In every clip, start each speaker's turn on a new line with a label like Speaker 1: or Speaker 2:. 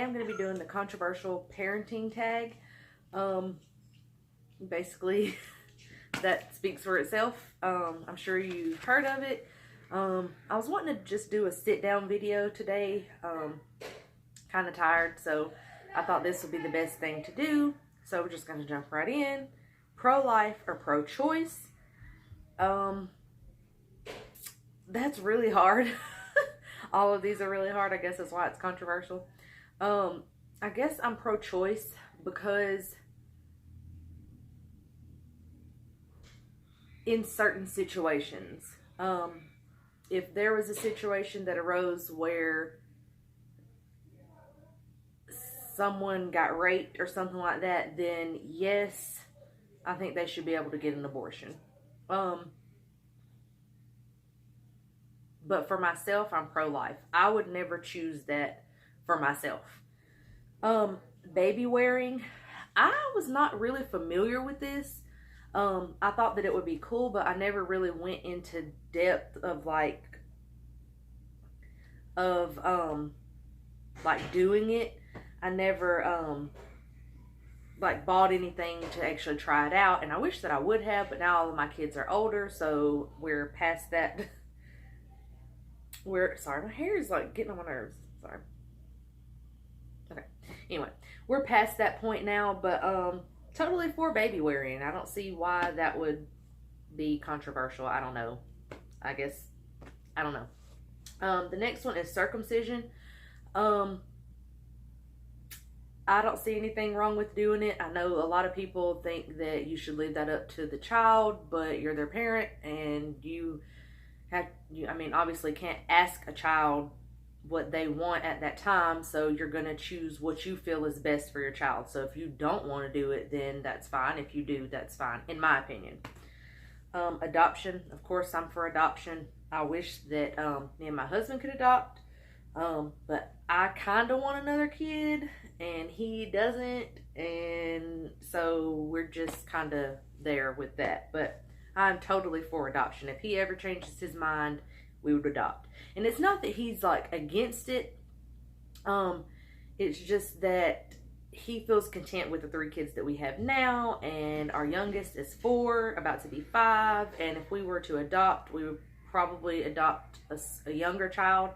Speaker 1: am going to be doing the controversial parenting tag. Basically, that speaks for itself. I'm sure you've heard of it. I was wanting to just do a sit-down video today. Kind of tired, so I thought this would be the best thing to do. So we're just going to jump right in. Pro-life or pro-choice. That's really hard. All of these are really hard. I guess that's why it's controversial. I guess I'm pro-choice because in certain situations, if there was a situation that arose where someone got raped or something like that, then yes, I think they should be able to get an abortion. But for myself, I'm pro-life. I would never choose that for myself. Baby wearing, I was not really familiar with this. I thought that it would be cool, but I never really went into depth of like doing it. I never like bought anything to actually try it out, and I wish that I would have, but now all of my kids are older, so we're past that. Sorry, my hair is like getting on my nerves. Sorry. Okay. Anyway, we're past that point now, but totally for baby wearing. I don't see why that would be controversial. I don't know. I guess I don't know. The next one is circumcision. I don't see anything wrong with doing it. I know a lot of people think that you should leave that up to the child, but you're their parent, and I mean, obviously can't ask a child what they want at that time, so you're going to choose what you feel is best for your child. So if you don't want to do it, then that's fine. If you do, that's fine, in my opinion. Adoption, of course, I'm for adoption. I wish that me and my husband could adopt, but I kind of want another kid, and he doesn't, and so we're just kind of there with that. But I'm totally for adoption. If he ever changes his mind, we would adopt. And it's not that he's like against it. It's just that he feels content with the 3 kids that we have now, and our youngest is 4, about to be 5. And if we were to adopt, we would probably adopt a younger child.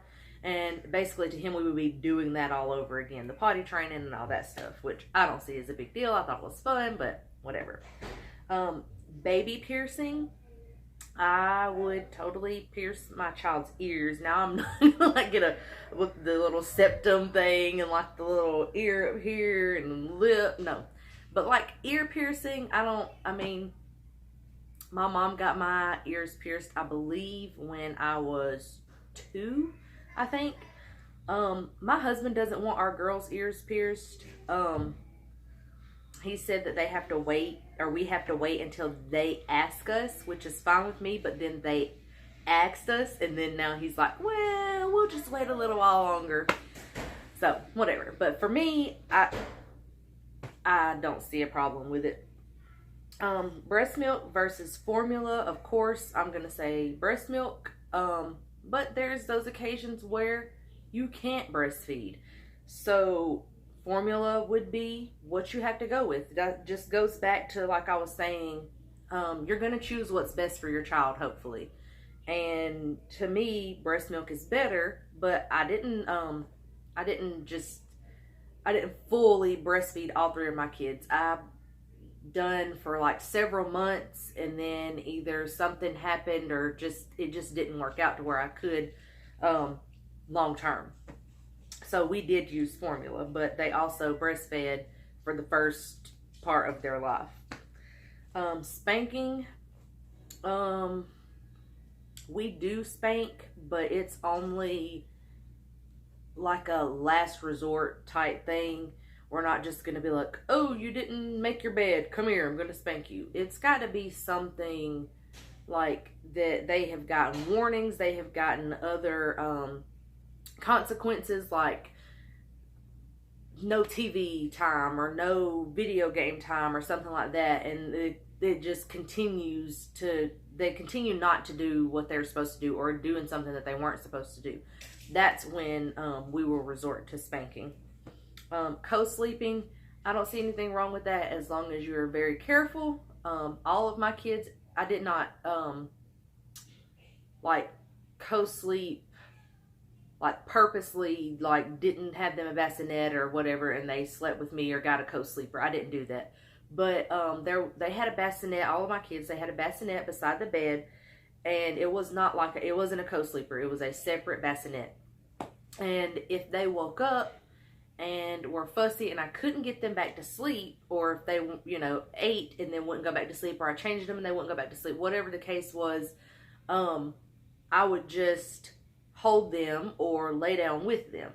Speaker 1: And basically to him, we would be doing that all over again. The potty training and all that stuff, which I don't see as a big deal. I thought it was fun, but whatever. Baby piercing, I would totally pierce my child's ears. Now I'm not gonna like get with the little septum thing and like the little ear up here and lip, no. But like ear piercing, I mean, my mom got my ears pierced, I believe, when I was 2, I think. My husband doesn't want our girls' ears pierced. He said that they have to wait, or we have to wait until they ask us, which is fine with me, but then they asked us, and then now he's like, well, we'll just wait a little while longer. So, whatever. But for me, I don't see a problem with it. Breast milk versus formula, of course, I'm going to say breast milk. But there's those occasions where you can't breastfeed. So formula would be what you have to go with. That just goes back to, like I was saying, you're going to choose what's best for your child, hopefully. And to me, breast milk is better, but I didn't fully breastfeed all 3 of my kids. I done for like several months, and then either something happened or it just didn't work out to where I could long term. So we did use formula, but they also breastfed for the first part of their life. Spanking, we do spank, but it's only like a last resort type thing. We're not just going to be like, oh, you didn't make your bed, come here, I'm going to spank you. It's got to be something like that they have gotten warnings, they have gotten other consequences, like no TV time or no video game time or something like that, and it just continues to, they continue not to do what they're supposed to do, or doing something that they weren't supposed to do. That's when we will resort to spanking. Co-sleeping, I don't see anything wrong with that as long as you're very careful. All of my kids, I did not like co-sleep, like purposely, like didn't have them a bassinet or whatever and they slept with me or got a co-sleeper. I didn't do that. But they had a bassinet, all of my kids, they had a bassinet beside the bed, and it was not like, it wasn't a co-sleeper, it was a separate bassinet. And if they woke up and were fussy and I couldn't get them back to sleep, or if they, you know, ate and then wouldn't go back to sleep, or I changed them and they wouldn't go back to sleep, whatever the case was, I would just hold them or lay down with them.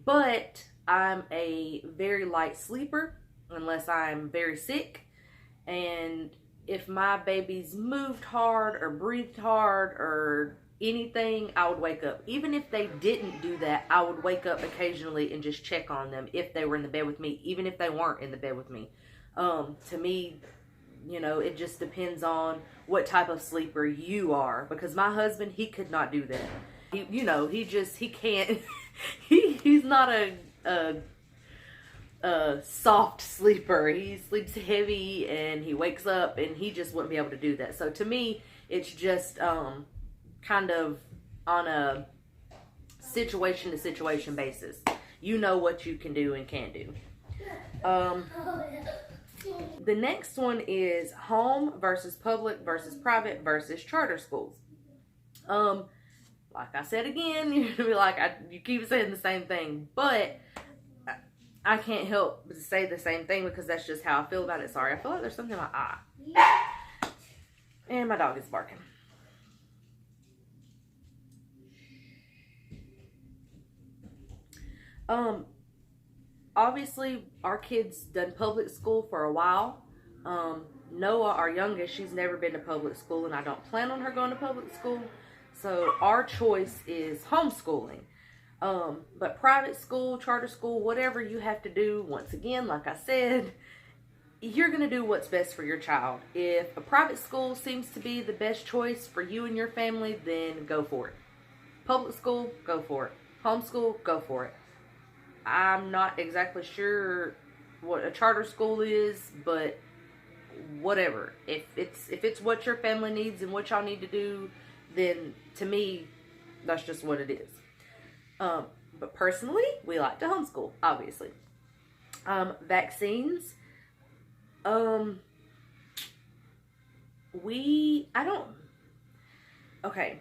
Speaker 1: But I'm a very light sleeper unless I'm very sick, and if my babies moved hard or breathed hard or anything, I would wake up. Even if they didn't do that, I would wake up occasionally and just check on them if they were in the bed with me, even if they weren't in the bed with me. To me, you know, it just depends on what type of sleeper you are, because my husband, he could not do that. He can't. He's not a soft sleeper. He sleeps heavy and he wakes up and he just wouldn't be able to do that. So to me, it's just kind of on a situation to situation basis. You know what you can do and can't do. The next one is home versus public versus private versus charter schools. Like I said again, you're gonna be like, you keep saying the same thing, but I can't help but say the same thing because that's just how I feel about it. Sorry, I feel like there's something in my eye. And my dog is barking. Obviously, our kids done public school for a while. Noah, our youngest, she's never been to public school, and I don't plan on her going to public school. So our choice is homeschooling. But private school, charter school, whatever you have to do, once again, like I said, you're going to do what's best for your child. If a private school seems to be the best choice for you and your family, then go for it. Public school, go for it. Homeschool, go for it. I'm not exactly sure what a charter school is, but whatever. If it's what your family needs and what y'all need to do, then to me, that's just what it is. But personally, we like to homeschool, obviously. Vaccines. Okay.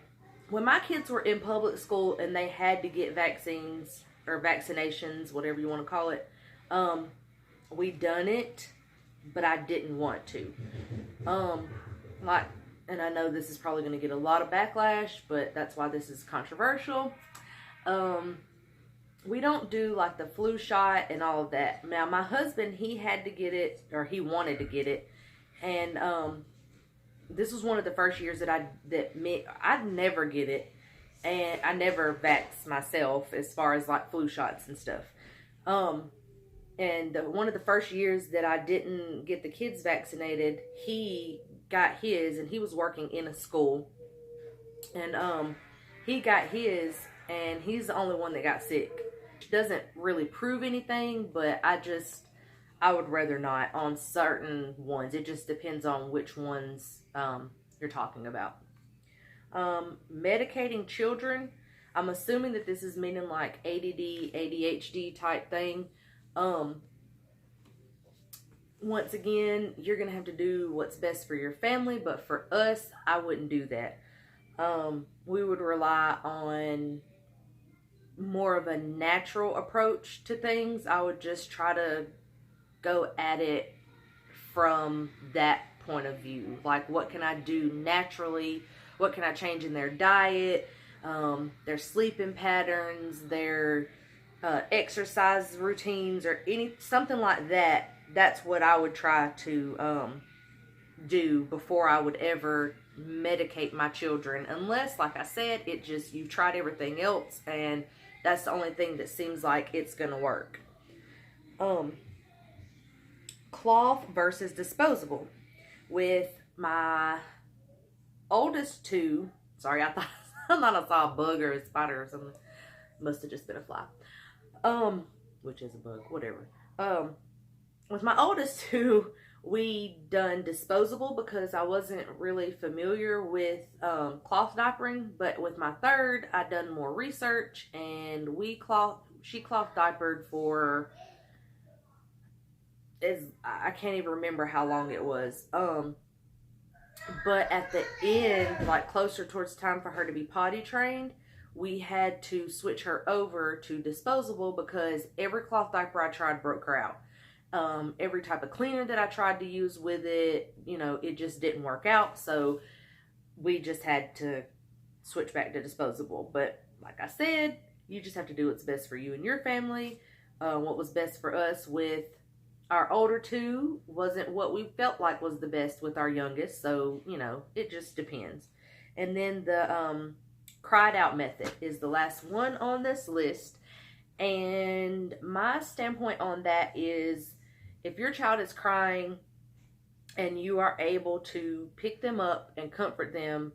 Speaker 1: When my kids were in public school and they had to get vaccines or vaccinations, whatever you want to call it, we done it, but I didn't want to. And I know this is probably going to get a lot of backlash, but that's why this is controversial. We don't do like the flu shot and all of that. Now, my husband, he had to get it, or he wanted to get it, and this was one of the first years that I'd never get it, and I never vaxxed myself as far as like flu shots and stuff. And one of the first years that I didn't get the kids vaccinated, he got his, and he was working in a school, and he got his, and he's the only one that got sick. Doesn't really prove anything, but I would rather not on certain ones. It just depends on which ones you're talking about. Medicating children, I'm assuming that this is meaning like ADD, ADHD type thing. Once again, you're going to have to do what's best for your family, but for us, I wouldn't do that. We would rely on more of a natural approach to things. I would just try to go at it from that point of view. Like, what can I do naturally? What can I change in their diet, their sleeping patterns, their exercise routines, or something like that. That's what I would try to do before I would ever medicate my children. Unless, like I said, you've tried everything else and that's the only thing that seems like it's going to work. Cloth versus disposable. With my oldest two, sorry, I thought I saw a bug or a spider or something. Must have just been a fly. which is a bug, whatever. With my oldest two, we done disposable because I wasn't really familiar with cloth diapering. But with my third, I done more research, and she cloth diapered for, I can't even remember how long it was. But at the end, like closer towards time for her to be potty trained, we had to switch her over to disposable because every cloth diaper I tried broke her out. Every type of cleaner that I tried to use with it, you know, it just didn't work out. So we just had to switch back to disposable. But like I said, you just have to do what's best for you and your family. What was best for us with our older two wasn't what we felt like was the best with our youngest. So, you know, it just depends. And then the cried out method is the last one on this list. And my standpoint on that is, if your child is crying and you are able to pick them up and comfort them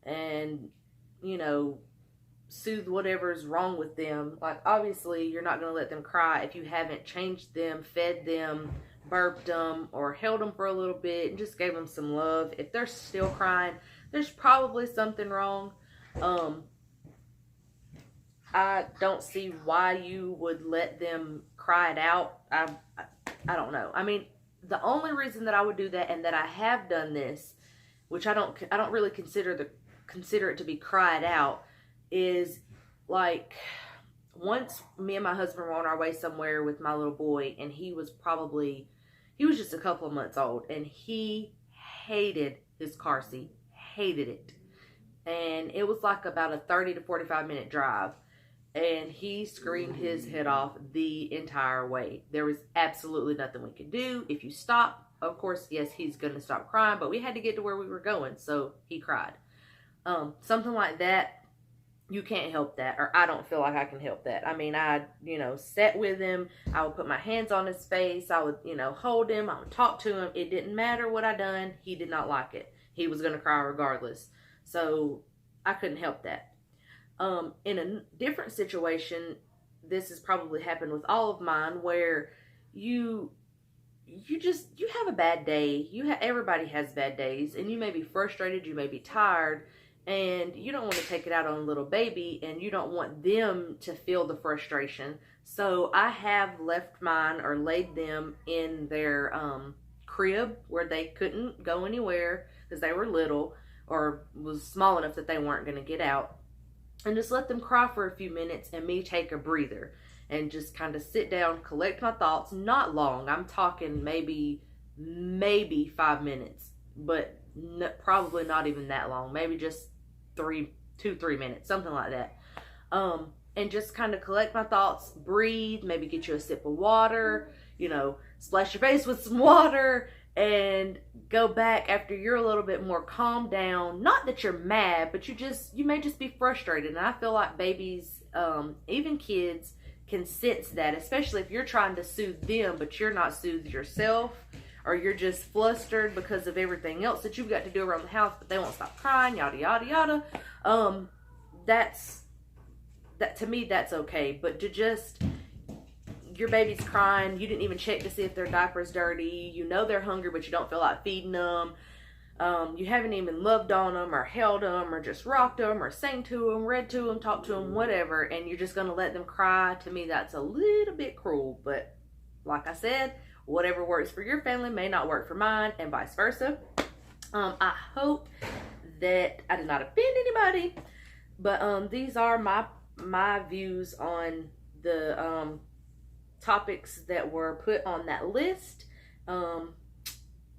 Speaker 1: and, you know, soothe whatever's wrong with them, like obviously you're not going to let them cry if you haven't changed them, fed them, burped them, or held them for a little bit and just gave them some love. If they're still crying, there's probably something wrong. I don't see why you would let them cry it out. I don't know. I mean, the only reason that I would do that, and that I have done this, which I don't really consider it to be cried out, is like once me and my husband were on our way somewhere with my little boy, and he was just a couple of months old, and he hated his car seat, hated it. And it was like about a 30 to 45 minute drive. And he screamed his head off the entire way. There was absolutely nothing we could do. If you stop, of course, yes, he's going to stop crying. But we had to get to where we were going, so he cried. Something like that, you can't help that. Or I don't feel like I can help that. I mean, I, you know, sat with him. I would put my hands on his face. I would, you know, hold him. I would talk to him. It didn't matter what I done. He did not like it. He was going to cry regardless. So I couldn't help that. In a different situation, this has probably happened with all of mine, where you have a bad day. Everybody has bad days, and you may be frustrated, you may be tired, and you don't want to take it out on a little baby, and you don't want them to feel the frustration. So I have left mine or laid them in their crib where they couldn't go anywhere because they were little or was small enough that they weren't going to get out. And just let them cry for a few minutes and me take a breather and just kind of sit down, collect my thoughts. Not long. I'm talking maybe 5 minutes, but probably not even that long. Maybe just 3 minutes, something like that. And just kind of collect my thoughts, breathe, maybe get you a sip of water, you know, splash your face with some water, and go back after you're a little bit more calmed down. Not that you're mad, but you may just be frustrated. And I feel like babies, even kids, can sense that, especially if you're trying to soothe them, but you're not soothed yourself, or you're just flustered because of everything else that you've got to do around the house, but they won't stop crying, yada, yada, yada. To me, that's okay. But to just, your baby's crying, you didn't even check to see if their diaper's dirty, you know they're hungry, but you don't feel like feeding them, you haven't even loved on them or held them or just rocked them or sang to them, read to them, talked to them, whatever, and you're just going to let them cry. To me, that's a little bit cruel. But like I said, whatever works for your family may not work for mine, and vice versa. I hope that I did not offend anybody, but these are my views on the topics that were put on that list.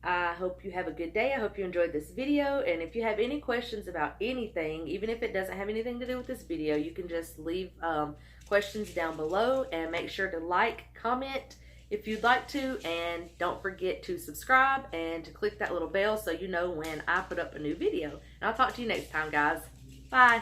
Speaker 1: I hope you have a good day. I hope you enjoyed this video, and if you have any questions about anything, even if it doesn't have anything to do with this video, you can just leave questions down below, and make sure to like, comment if you'd like to, and don't forget to subscribe and to click that little bell so you know when I put up a new video. And I'll talk to you next time, guys. Bye.